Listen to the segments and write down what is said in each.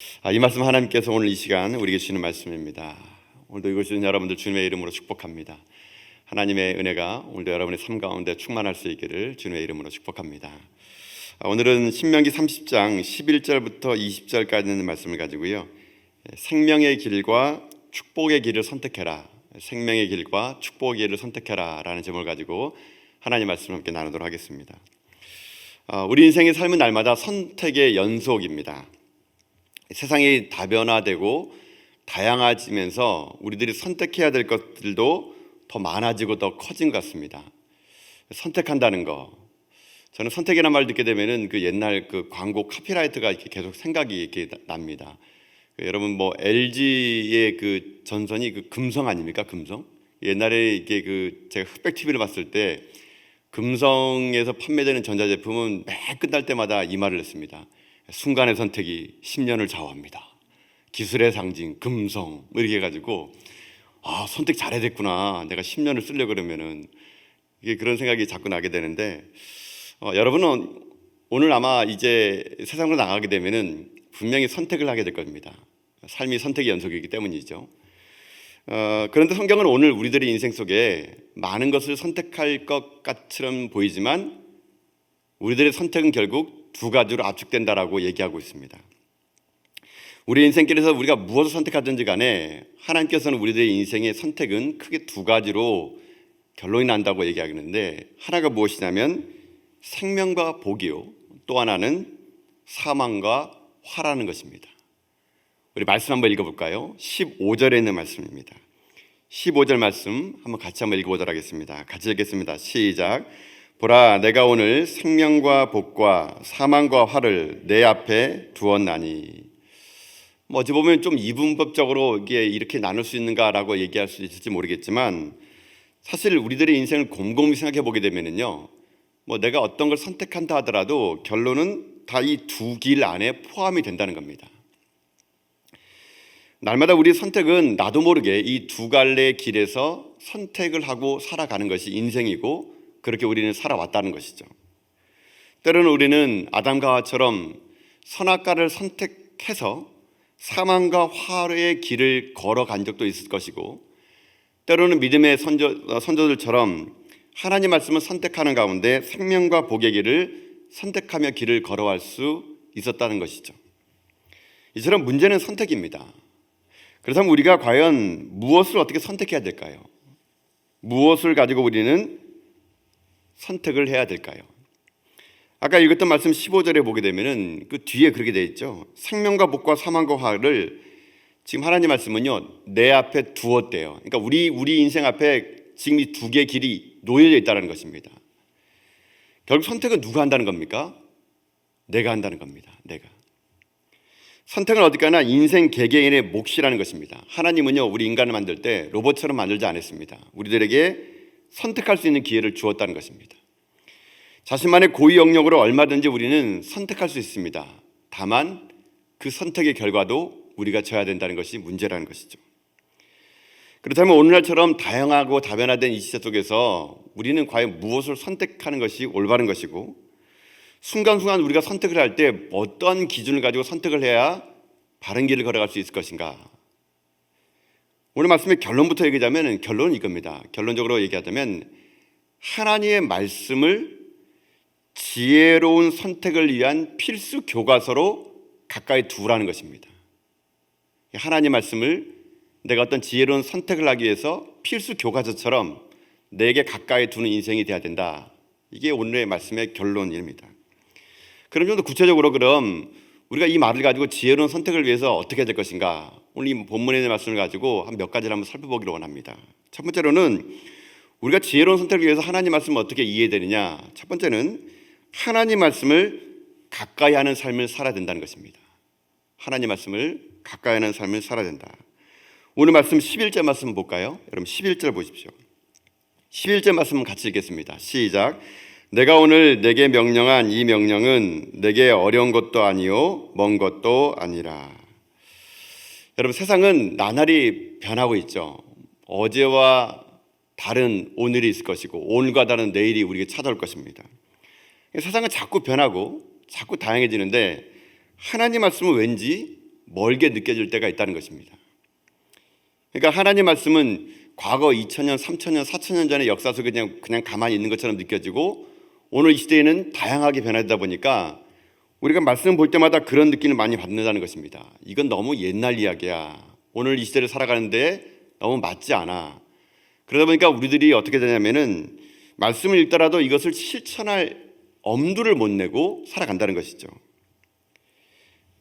이 말씀 하나님께서 오늘 이 시간 우리에게 주시는 말씀입니다. 오늘도 이걸 주신 여러분들 주님의 이름으로 축복합니다. 하나님의 은혜가 오늘도 여러분의 삶 가운데 충만할 수 있기를 주님의 이름으로 축복합니다. 오늘은 신명기 30장 11절부터 20절까지 있는 말씀을 가지고요, 생명의 길과 축복의 길을 선택해라, 생명의 길과 축복의 길을 선택해라 라는 제목을 가지고 하나님 말씀을 함께 나누도록 하겠습니다. 우리 인생의 삶은 날마다 선택의 연속입니다. 세상이 다변화되고 다양해지면서 우리들이 선택해야 될 것들도 더 많아지고 더 커진 것 같습니다. 선택한다는 거, 저는 선택이라는 말 듣게 되면은 그 옛날 그 광고 카피라이트가 이렇게 계속 생각이 이렇게 납니다. 여러분 뭐 LG의 그 전선이 그 금성 아닙니까? 금성. 옛날에 이게 그 제가 흑백 TV를 봤을 때 금성에서 판매되는 전자제품은 매 끝날 때마다 이 말을 했습니다. 순간의 선택이 10년을 좌우합니다. 기술의 상징 금성 뭐 이렇게 해가지고 선택 잘해야 됐구나, 내가 10년을 쓰려고 그러면은, 이게 그런 생각이 자꾸 나게 되는데, 여러분은 오늘 아마 이제 세상으로 나가게 되면은 분명히 선택을 하게 될 겁니다. 삶이 선택의 연속이기 때문이죠. 그런데 성경은 오늘 우리들의 인생 속에 많은 것을 선택할 것 같처럼 보이지만 우리들의 선택은 결국 두 가지로 압축된다라고 얘기하고 있습니다. 우리 인생길에서 우리가 무엇을 선택하든지 간에 하나님께서는 우리들의 인생의 선택은 크게 두 가지로 결론이 난다고 얘기하는데, 하나가 무엇이냐면 생명과 복이요, 또 하나는 사망과 화라는 것입니다. 우리 말씀 한번 읽어볼까요? 15절에 있는 말씀입니다. 15절 말씀 한번 같이 한번 읽어보도록 하겠습니다. 같이 읽겠습니다. 시작. 보라, 내가 오늘 생명과 복과 사망과 화를 내 앞에 두었나니. 어찌 보면 좀 이분법적으로 이게 이렇게 나눌 수 있는가라고 얘기할 수 있을지 모르겠지만, 사실 우리들의 인생을 곰곰이 생각해 보게 되면은요, 내가 어떤 걸 선택한다 하더라도 결론은 다 이 두 길 안에 포함이 된다는 겁니다. 날마다 우리의 선택은 나도 모르게 이 두 갈래의 길에서 선택을 하고 살아가는 것이 인생이고, 그렇게 우리는 살아왔다는 것이죠. 때로는 우리는 아담과 하와처럼 선악과를 선택해서 사망과 화의 길을 걸어간 적도 있을 것이고, 때로는 믿음의 선조들처럼 하나님 말씀을 선택하는 가운데 생명과 복의 길을 선택하며 길을 걸어갈 수 있었다는 것이죠. 이처럼 문제는 선택입니다. 그렇다면 우리가 과연 무엇을 어떻게 선택해야 될까요? 무엇을 가지고 우리는 선택을 해야 될까요? 아까 읽었던 말씀 15절에 보게 되면은 그 뒤에 그렇게 되어 있죠. 생명과 복과 사망과 화를 지금 하나님 말씀은요, 내 앞에 두었대요. 그러니까 우리 인생 앞에 지금 이 두 개의 길이 놓여져 있다는 것입니다. 결국 선택은 누가 한다는 겁니까? 내가 한다는 겁니다. 내가. 선택은 어디까나 인생 개개인의 몫이라는 것입니다. 하나님은요, 우리 인간을 만들 때 로봇처럼 만들지 않았습니다. 우리들에게 선택할 수 있는 기회를 주었다는 것입니다. 자신만의 고유 영역으로 얼마든지 우리는 선택할 수 있습니다. 다만 그 선택의 결과도 우리가 져야 된다는 것이 문제라는 것이죠. 그렇다면 오늘날처럼 다양하고 다변화된 이 시대 속에서 우리는 과연 무엇을 선택하는 것이 올바른 것이고, 순간순간 우리가 선택을 할 때 어떤 기준을 가지고 선택을 해야 바른 길을 걸어갈 수 있을 것인가? 오늘 말씀의 결론부터 얘기하자면 결론은 이겁니다. 결론적으로 얘기하자면 하나님의 말씀을 지혜로운 선택을 위한 필수 교과서로 가까이 두라는 것입니다. 하나님 말씀을 내가 어떤 지혜로운 선택을 하기 위해서 필수 교과서처럼 내게 가까이 두는 인생이 돼야 된다. 이게 오늘의 말씀의 결론입니다. 그럼 좀 더 구체적으로 그럼 우리가 이 말을 가지고 지혜로운 선택을 위해서 어떻게 해야 될 것인가? 오늘 이 본문의 말씀을 가지고 한 몇 가지를 한번 살펴보기로 원합니다. 첫 번째로는 우리가 지혜로운 선택을 위해서 하나님 말씀을 어떻게 이해해야 되느냐? 첫 번째는 하나님 말씀을 가까이 하는 삶을 살아야 된다는 것입니다. 하나님 말씀을 가까이 하는 삶을 살아야 된다. 오늘 말씀 11절 말씀 볼까요? 여러분 11절 보십시오. 11절 말씀 같이 읽겠습니다. 시작. 내가 오늘 내게 명령한 이 명령은 내게 어려운 것도 아니요 먼 것도 아니라. 여러분 세상은 나날이 변하고 있죠. 어제와 다른 오늘이 있을 것이고 오늘과 다른 내일이 우리에게 찾아올 것입니다. 세상은 자꾸 변하고 자꾸 다양해지는데 하나님 말씀은 왠지 멀게 느껴질 때가 있다는 것입니다. 그러니까 하나님 말씀은 과거 2000년, 3000년, 4000년 전의 역사 속에 그냥 가만히 있는 것처럼 느껴지고 오늘 이 시대에는 다양하게 변화되다 보니까 우리가 말씀 볼 때마다 그런 느낌을 많이 받는다는 것입니다. 이건 너무 옛날 이야기야. 오늘 이 시대를 살아가는데 너무 맞지 않아. 그러다 보니까 우리들이 어떻게 되냐면은 말씀을 읽더라도 이것을 실천할 엄두를 못 내고 살아간다는 것이죠.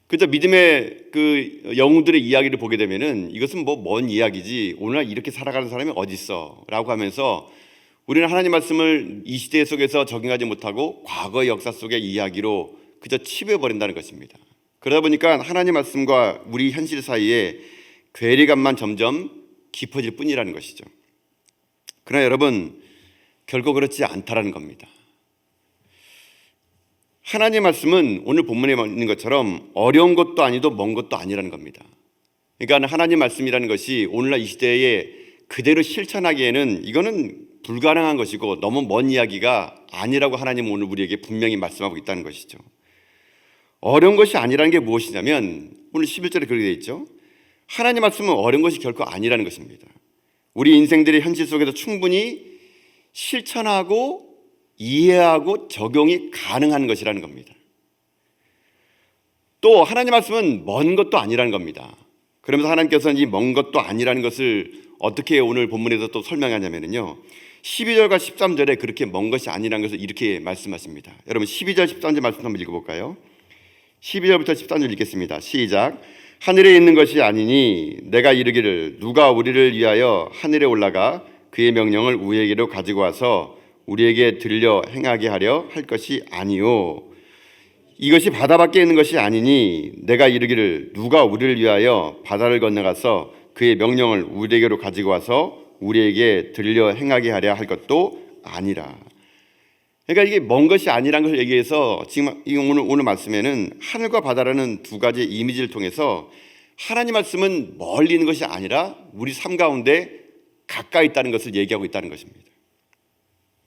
그저 믿음의 그 영웅들의 이야기를 보게 되면은 이것은 뭐 먼 이야기지, 오늘날 이렇게 살아가는 사람이 어디 있어 라고 하면서 우리는 하나님 말씀을 이 시대 속에서 적용하지 못하고 과거의 역사 속의 이야기로 그저 치부해버린다는 것입니다. 그러다 보니까 하나님 말씀과 우리 현실 사이에 괴리감만 점점 깊어질 뿐이라는 것이죠. 그러나 여러분, 결코 그렇지 않다라는 겁니다. 하나님 말씀은 오늘 본문에 있는 것처럼 어려운 것도 아니고 먼 것도 아니라는 겁니다. 그러니까 하나님 말씀이라는 것이 오늘날 이 시대에 그대로 실천하기에는 이거는 불가능한 것이고 너무 먼 이야기가 아니라고 하나님은 오늘 우리에게 분명히 말씀하고 있다는 것이죠. 어려운 것이 아니라는 게 무엇이냐면 오늘 11절에 그렇게 되어 있죠. 하나님 말씀은 어려운 것이 결코 아니라는 것입니다. 우리 인생들의 현실 속에서 충분히 실천하고 이해하고 적용이 가능한 것이라는 겁니다. 또 하나님 말씀은 먼 것도 아니라는 겁니다. 그러면서 하나님께서는 이 먼 것도 아니라는 것을 어떻게 오늘 본문에서 또 설명하냐면요, 12절과 13절에 그렇게 먼 것이 아니라는 것을 이렇게 말씀하십니다. 여러분 12절 13절 말씀 한번 읽어볼까요? 12절부터 13절 읽겠습니다. 시작. 하늘에 있는 것이 아니니 내가 이르기를 누가 우리를 위하여 하늘에 올라가 그의 명령을 우리에게로 가지고 와서 우리에게 들려 행하게 하려 할 것이 아니요, 이것이 바다 밖에 있는 것이 아니니 내가 이르기를 누가 우리를 위하여 바다를 건너가서 그의 명령을 우리에게로 가지고 와서 우리에게 들려 행하게 하려 할 것도 아니라. 그러니까 이게 먼 것이 아니라는 것을 얘기해서 지금 오늘 말씀에는 하늘과 바다라는 두 가지 이미지를 통해서 하나님 말씀은 멀리 있는 것이 아니라 우리 삶 가운데 가까이 있다는 것을 얘기하고 있다는 것입니다.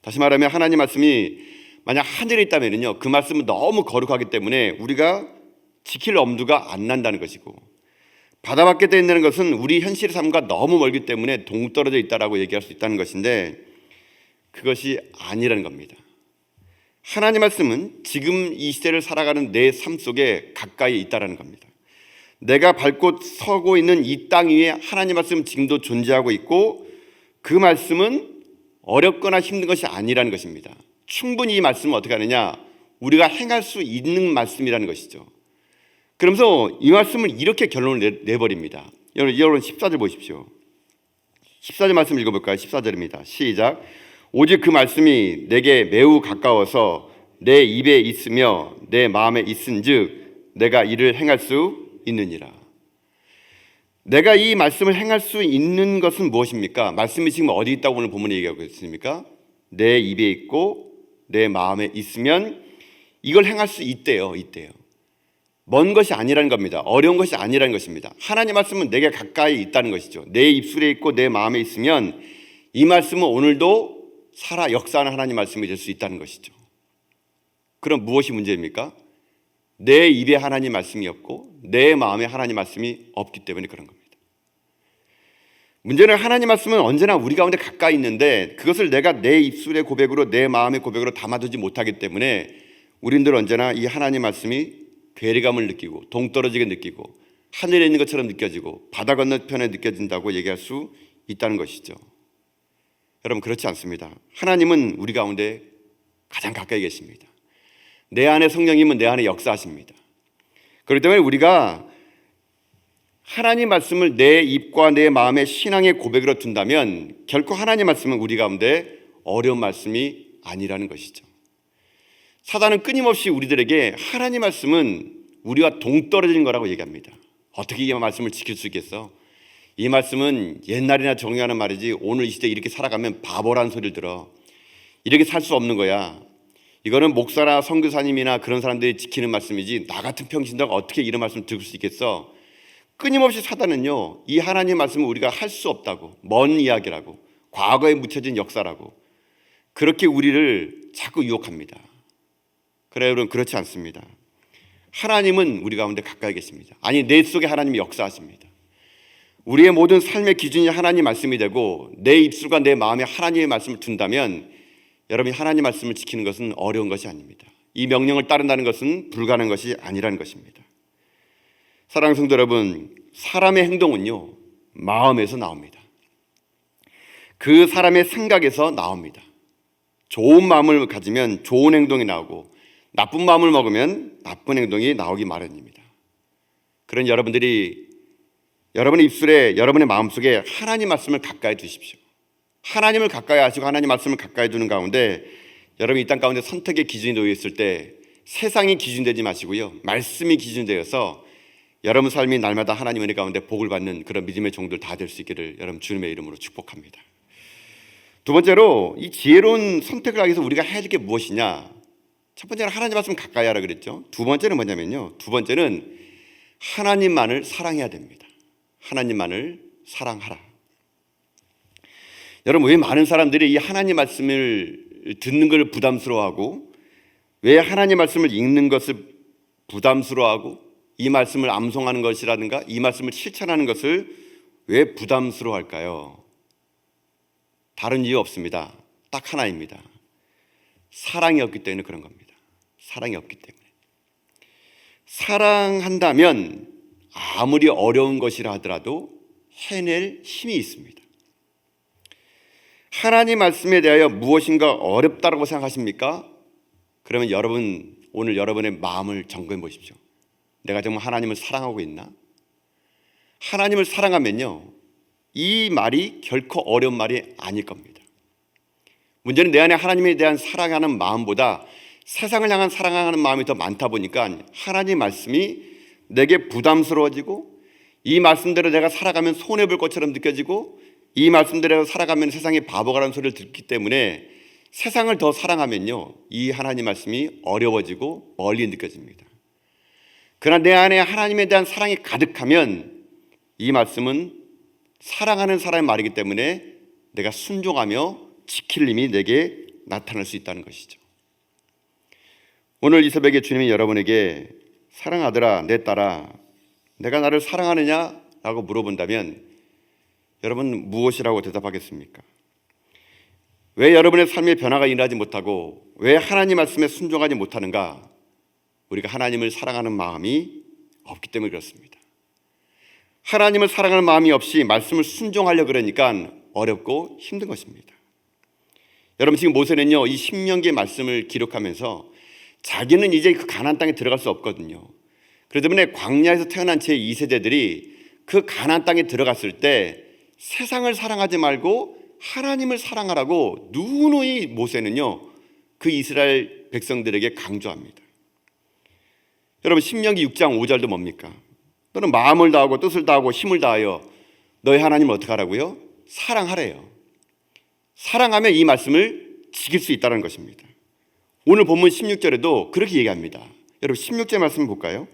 다시 말하면 하나님 말씀이 만약 하늘에 있다면요, 그 말씀은 너무 거룩하기 때문에 우리가 지킬 엄두가 안 난다는 것이고, 바다 밖에 떠 있는 것은 우리 현실 삶과 너무 멀기 때문에 동떨어져 있다라고 얘기할 수 있다는 것인데 그것이 아니라는 겁니다. 하나님 말씀은 지금 이 시대를 살아가는 내 삶 속에 가까이 있다는 겁니다. 내가 밟고 서고 있는 이 땅 위에 하나님 말씀은 지금도 존재하고 있고 그 말씀은 어렵거나 힘든 것이 아니라는 것입니다. 충분히 이 말씀은 어떻게 하느냐, 우리가 행할 수 있는 말씀이라는 것이죠. 그러면서 이 말씀을 이렇게 결론을 내버립니다. 여러분 14절 보십시오. 14절 말씀 읽어볼까요? 14절입니다. 시작. 오직 그 말씀이 내게 매우 가까워서 내 입에 있으며 내 마음에 있은즉 내가 이를 행할 수 있느니라. 내가 이 말씀을 행할 수 있는 것은 무엇입니까? 말씀이 지금 어디 있다고 오늘 본문에 얘기하고 있습니까? 내 입에 있고 내 마음에 있으면 이걸 행할 수 있대요. 먼 것이 아니라는 겁니다. 어려운 것이 아니라는 것입니다. 하나님 말씀은 내게 가까이 있다는 것이죠. 내 입술에 있고 내 마음에 있으면 이 말씀은 오늘도 살아 역사하는 하나님 말씀이 될 수 있다는 것이죠. 그럼 무엇이 문제입니까? 내 입에 하나님 말씀이 없고 내 마음에 하나님 말씀이 없기 때문에 그런 겁니다. 문제는 하나님 말씀은 언제나 우리 가운데 가까이 있는데 그것을 내가 내 입술의 고백으로 내 마음의 고백으로 담아두지 못하기 때문에 우리들 언제나 이 하나님 말씀이 괴리감을 느끼고 동떨어지게 느끼고 하늘에 있는 것처럼 느껴지고 바다 건너편에 느껴진다고 얘기할 수 있다는 것이죠. 여러분 그렇지 않습니다. 하나님은 우리 가운데 가장 가까이 계십니다. 내 안에 성령님은 내 안에 역사하십니다. 그렇기 때문에 우리가 하나님 말씀을 내 입과 내 마음의 신앙의 고백으로 둔다면 결코 하나님 말씀은 우리 가운데 어려운 말씀이 아니라는 것이죠. 사단은 끊임없이 우리들에게 하나님 말씀은 우리와 동떨어진 거라고 얘기합니다. 어떻게 이 말씀을 지킬 수 있겠어? 이 말씀은 옛날이나 정의하는 말이지 오늘 이 시대에 이렇게 살아가면 바보라는 소리를 들어. 이렇게 살 수 없는 거야. 이거는 목사나 선교사님이나 그런 사람들이 지키는 말씀이지 나 같은 평신도가 어떻게 이런 말씀을 들을 수 있겠어? 끊임없이 사단은요, 이 하나님 말씀을 우리가 할 수 없다고, 먼 이야기라고, 과거에 묻혀진 역사라고 그렇게 우리를 자꾸 유혹합니다. 그래 여러분 그렇지 않습니다. 하나님은 우리 가운데 가까이 계십니다. 아니, 내 속에 하나님이 역사하십니다. 우리의 모든 삶의 기준이 하나님 말씀이 되고 내 입술과 내 마음에 하나님의 말씀을 둔다면 여러분이 하나님 말씀을 지키는 것은 어려운 것이 아닙니다. 이 명령을 따른다는 것은 불가능한 것이 아니라는 것입니다. 사랑하는 성도 여러분, 사람의 행동은요, 마음에서 나옵니다. 그 사람의 생각에서 나옵니다. 좋은 마음을 가지면 좋은 행동이 나오고 나쁜 마음을 먹으면 나쁜 행동이 나오기 마련입니다. 그런 여러분들이 여러분의 입술에, 여러분의 마음속에 하나님 말씀을 가까이 두십시오. 하나님을 가까이 하시고 하나님 말씀을 가까이 두는 가운데 여러분이 이 땅 가운데 선택의 기준이 놓여 있을 때 세상이 기준되지 마시고요, 말씀이 기준되어서 여러분 삶이 날마다 하나님 은혜 가운데 복을 받는 그런 믿음의 종들 다 될 수 있기를 여러분 주님의 이름으로 축복합니다. 두 번째로, 이 지혜로운 선택을 하기 위해서 우리가 해야 될 게 무엇이냐? 첫 번째는 하나님 말씀 가까이 하라 그랬죠. 두 번째는 뭐냐면요, 두 번째는 하나님만을 사랑해야 됩니다. 하나님만을 사랑하라. 여러분, 왜 많은 사람들이 이 하나님 말씀을 듣는 걸 부담스러워하고, 왜 하나님 말씀을 읽는 것을 부담스러워하고, 이 말씀을 암송하는 것이라든가 이 말씀을 실천하는 것을 왜 부담스러워할까요? 다른 이유 없습니다. 딱 하나입니다. 사랑이 없기 때문에 그런 겁니다. 사랑이 없기 때문에. 사랑한다면 아무리 어려운 것이라 하더라도 해낼 힘이 있습니다. 하나님 말씀에 대하여 무엇인가 어렵다고 생각하십니까? 그러면 여러분, 오늘 여러분의 마음을 점검해 보십시오. 내가 정말 하나님을 사랑하고 있나? 하나님을 사랑하면요, 이 말이 결코 어려운 말이 아닐 겁니다. 문제는 내 안에 하나님에 대한 사랑하는 마음보다 세상을 향한 사랑하는 마음이 더 많다 보니까 하나님 말씀이 내게 부담스러워지고, 이 말씀대로 내가 살아가면 손해볼 것처럼 느껴지고, 이 말씀대로 살아가면 세상의 바보가라는 소리를 듣기 때문에 세상을 더 사랑하면요, 이 하나님 말씀이 어려워지고 멀리 느껴집니다. 그러나 내 안에 하나님에 대한 사랑이 가득하면 이 말씀은 사랑하는 사람의 말이기 때문에 내가 순종하며 지킬 힘이 내게 나타날 수 있다는 것이죠. 오늘 이 새벽에 주님이 여러분에게 사랑하더라 내 딸아, 내가 나를 사랑하느냐? 라고 물어본다면 여러분 무엇이라고 대답하겠습니까? 왜 여러분의 삶의 변화가 일어나지 못하고 왜 하나님 말씀에 순종하지 못하는가? 우리가 하나님을 사랑하는 마음이 없기 때문에 그렇습니다. 하나님을 사랑하는 마음이 없이 말씀을 순종하려고 그러니까 어렵고 힘든 것입니다. 여러분, 지금 모세는요, 이 신명기의 말씀을 기록하면서 자기는 이제 그 가나안 땅에 들어갈 수 없거든요. 그렇기 때문에 광야에서 태어난 제2세대들이 그 가나안 땅에 들어갔을 때 세상을 사랑하지 말고 하나님을 사랑하라고 누누이 모세는요, 그 이스라엘 백성들에게 강조합니다. 여러분, 신명기 6장 5절도 뭡니까? 너는 마음을 다하고 뜻을 다하고 힘을 다하여 너희 하나님을 어떻게 하라고요? 사랑하래요. 사랑하면 이 말씀을 지킬 수 있다는 것입니다. 오늘 본문 16절에도 그렇게 얘기합니다. 여러분, 16절 말씀 볼까요?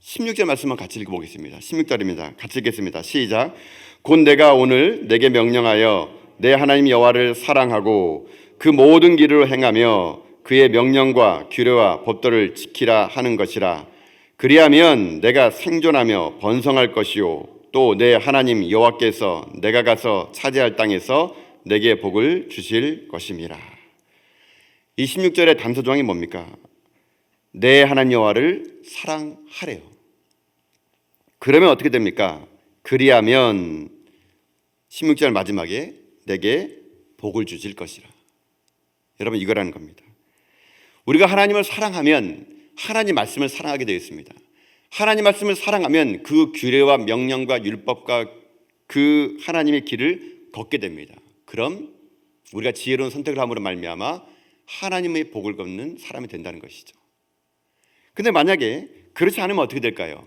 16절 말씀만 같이 읽어보겠습니다. 16절입니다. 같이 읽겠습니다. 시작. 곧 내가 오늘 내게 명령하여 내 하나님 여호와를 사랑하고 그 모든 길을 행하며 그의 명령과 규례와 법도를 지키라 하는 것이라. 그리하면 내가 생존하며 번성할 것이요 또 내 하나님 여호와께서 내가 가서 차지할 땅에서 내게 복을 주실 것임이라. 이 16절의 단서 조항이 뭡니까? 내 하나님 여호와를 사랑하래요. 그러면 어떻게 됩니까? 그리하면 16절 마지막에 내게 복을 주실 것이라. 여러분, 이거라는 겁니다. 우리가 하나님을 사랑하면 하나님 말씀을 사랑하게 되어 있습니다. 하나님 말씀을 사랑하면 그 규례와 명령과 율법과 그 하나님의 길을 걷게 됩니다. 그럼 우리가 지혜로운 선택을 함으로 말미암아 하나님의 복을 걷는 사람이 된다는 것이죠. 근데 만약에 그렇지 않으면 어떻게 될까요?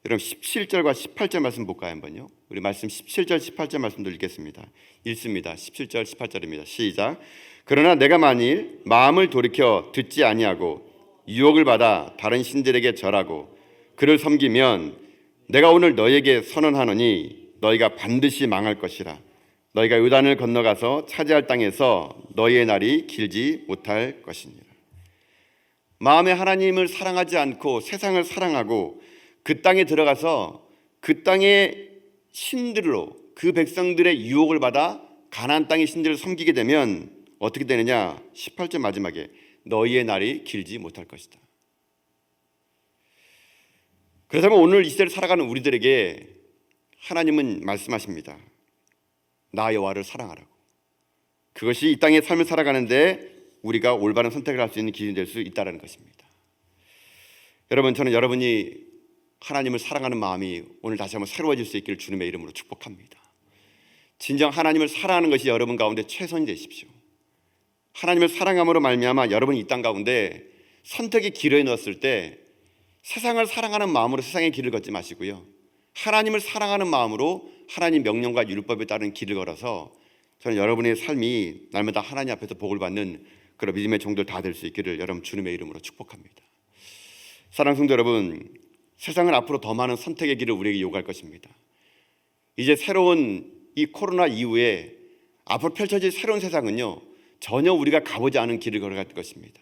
여러분, 17절과 18절 말씀 볼까요? 한번요. 우리 말씀 17절 18절 말씀도 읽겠습니다. 읽습니다. 17절 18절입니다. 시작. 그러나 내가 만일 마음을 돌이켜 듣지 아니하고 유혹을 받아 다른 신들에게 절하고 그를 섬기면 내가 오늘 너에게 선언하노니 너희가 반드시 망할 것이라. 너희가 요단을 건너가서 차지할 땅에서 너희의 날이 길지 못할 것이니라. 마음에 하나님을 사랑하지 않고 세상을 사랑하고 그 땅에 들어가서 그 땅의 신들로 그 백성들의 유혹을 받아 가나안 땅의 신들을 섬기게 되면 어떻게 되느냐? 18절 마지막에 너희의 날이 길지 못할 것이다. 그렇다면 오늘 이 시대를 살아가는 우리들에게 하나님은 말씀하십니다. 나 여호와를 사랑하라고. 그것이 이 땅의 삶을 살아가는데 우리가 올바른 선택을 할 수 있는 기준이 될 수 있다는 것입니다. 여러분, 저는 여러분이 하나님을 사랑하는 마음이 오늘 다시 한번 새로워질 수 있기를 주님의 이름으로 축복합니다. 진정 하나님을 사랑하는 것이 여러분 가운데 최선이 되십시오. 하나님을 사랑함으로 말미암아 여러분이 이 땅 가운데 선택의 길에 넣었을 때 세상을 사랑하는 마음으로 세상의 길을 걷지 마시고요, 하나님을 사랑하는 마음으로 하나님 명령과 율법에 따른 길을 걸어서 저는 여러분의 삶이 날마다 하나님 앞에서 복을 받는 그런 믿음의 종들 다 될 수 있기를 여러분 주님의 이름으로 축복합니다. 사랑하는 성도 여러분, 세상은 앞으로 더 많은 선택의 길을 우리에게 요구할 것입니다. 이제 새로운 이 코로나 이후에 앞으로 펼쳐질 새로운 세상은요, 전혀 우리가 가보지 않은 길을 걸어갈 것입니다.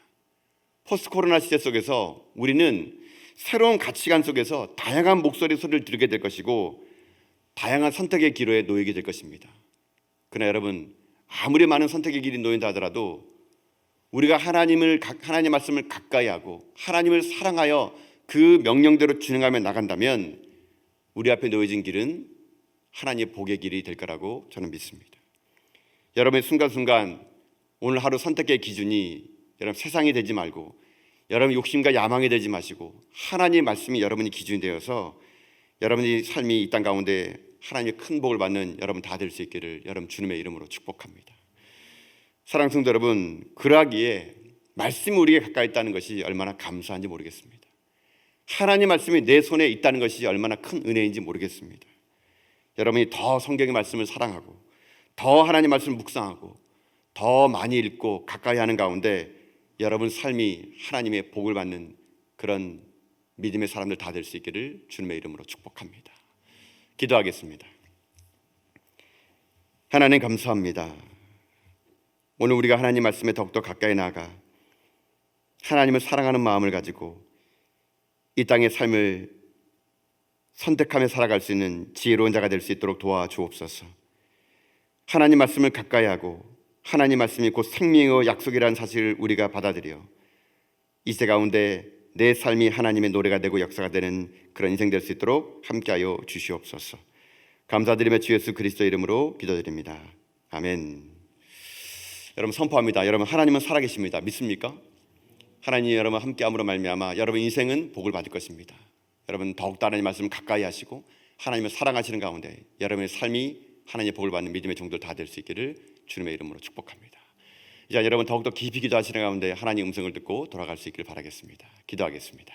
포스트 코로나 시대 속에서 우리는 새로운 가치관 속에서 다양한 목소리 소리를 들게 될 것이고 다양한 선택의 기로에 놓이게 될 것입니다. 그러나 여러분, 아무리 많은 선택의 길이 놓인다 하더라도 우리가 하나님 말씀을 가까이 하고 하나님을 사랑하여 그 명령대로 준행하며 나간다면 우리 앞에 놓여진 길은 하나님의 복의 길이 될 거라고 저는 믿습니다. 여러분의 순간순간 오늘 하루 선택의 기준이 여러분 세상이 되지 말고 여러분 욕심과 야망이 되지 마시고 하나님의 말씀이 여러분이 기준이 되어서 여러분의 삶이 이 땅 가운데 하나님의 큰 복을 받는 여러분 다 될 수 있기를 여러분 주님의 이름으로 축복합니다. 사랑하는 성도 여러분, 그러하기에 말씀이 우리에게 가까이 있다는 것이 얼마나 감사한지 모르겠습니다. 하나님 말씀이 내 손에 있다는 것이 얼마나 큰 은혜인지 모르겠습니다. 여러분이 더 성경의 말씀을 사랑하고 더 하나님 말씀을 묵상하고 더 많이 읽고 가까이 하는 가운데 여러분 삶이 하나님의 복을 받는 그런 믿음의 사람들 다 될 수 있기를 주님의 이름으로 축복합니다. 기도하겠습니다. 하나님 감사합니다. 오늘 우리가 하나님 말씀에 더욱더 가까이 나아가 하나님을 사랑하는 마음을 가지고 이 땅의 삶을 선택하며 살아갈 수 있는 지혜로운 자가 될 수 있도록 도와주옵소서. 하나님 말씀을 가까이 하고 하나님 말씀이 곧 생명의 약속이라는 사실을 우리가 받아들여 이 시대 가운데 내 삶이 하나님의 노래가 되고 역사가 되는 그런 인생 될 수 있도록 함께하여 주시옵소서. 감사드리며 주 예수 그리스도 이름으로 기도드립니다. 아멘. 여러분 선포합니다. 여러분 하나님은 살아계십니다. 믿습니까? 하나님이 여러분 함께함으로 말미암아 여러분 인생은 복을 받을 것입니다. 여러분 더욱더 하나님 말씀을 가까이 하시고 하나님을 사랑하시는 가운데 여러분의 삶이 하나님의 복을 받는 믿음의 종들 다 될 수 있기를 주님의 이름으로 축복합니다. 이제 여러분 더욱더 깊이 기도하시는 가운데 하나님의 음성을 듣고 돌아갈 수 있기를 바라겠습니다. 기도하겠습니다.